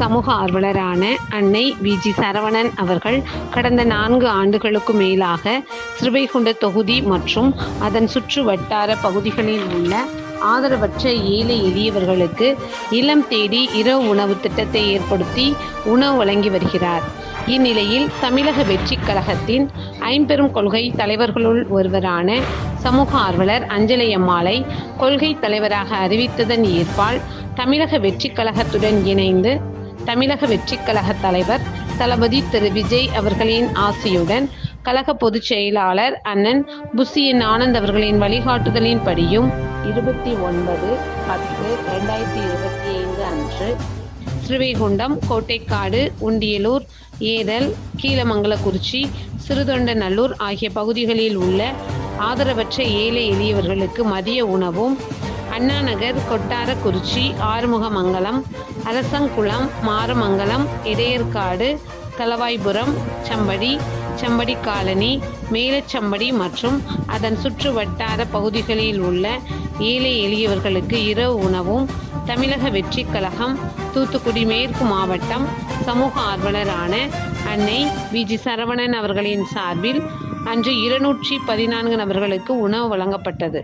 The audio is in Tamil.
சமூக ஆர்வலரான அன்னை வி.ஜி. சரவணன் அவர்கள் கடந்த 4 ஆண்டுகளுக்கு மேலாக ஸ்ரீவைகுண்ட தொகுதி மற்றும் அதன் சுற்று வட்டார பகுதிகளில் உள்ள ஆதரவற்ற ஏழை எளியவர்களுக்கு இல்லம் தேடி இரவு உணவு திட்டத்தை ஏற்படுத்தி உணவு வழங்கி வருகிறார். இந்நிலையில் தமிழக வெற்றிக் கழகத்தின் ஐம்பெரும் கொள்கை தலைவர்களுள் ஒருவரான சமூக ஆர்வலர் அஞ்சலை அம்மாளை கொள்கை தலைவராக அறிவித்ததன் ஏற்பால் தமிழக வெற்றிக் கழகத்துடன் இணைந்து தமிழக வெற்றிக் கழக தலைவர் தளபதி திரு விஜய் அவர்களின் ஆசியுடன் கழக பொதுச் செயலாளர் அண்ணன் புசியன் ஆனந்த் அவர்களின் வழிகாட்டுதலின் படியும் 29/10/2025 அன்று ஸ்ரீவைகுண்டம், கோட்டைக்காடு, உண்டியலூர், ஏரல், கீழமங்கலக்குறிச்சி, சிறுதொண்டநல்லூர் ஆகிய பகுதிகளில் உள்ள ஆதரவற்ற ஏழை எளியவர்களுக்கு மதிய உணவும், அண்ணாநகர், கொட்டாரக்குறிச்சி, ஆறுமுகமங்கலம், அரசங்குளம், மாரமங்கலம், இடையர்காடு, தளவாய்புரம், சம்படி காலனி, மேலச்சம்படி மற்றும் அதன் சுற்று வட்டார பகுதிகளில் உள்ள ஏழை எளியவர்களுக்கு இரவு உணவும் தமிழக வெற்றிக் கழகம் தூத்துக்குடி மேற்கு மாவட்டம் சமூக ஆர்வலரான அன்னை வி.ஜி. சரவணன் அவர்களின் சார்பில் அன்று 214 நபர்களுக்கு உணவு வழங்கப்பட்டது.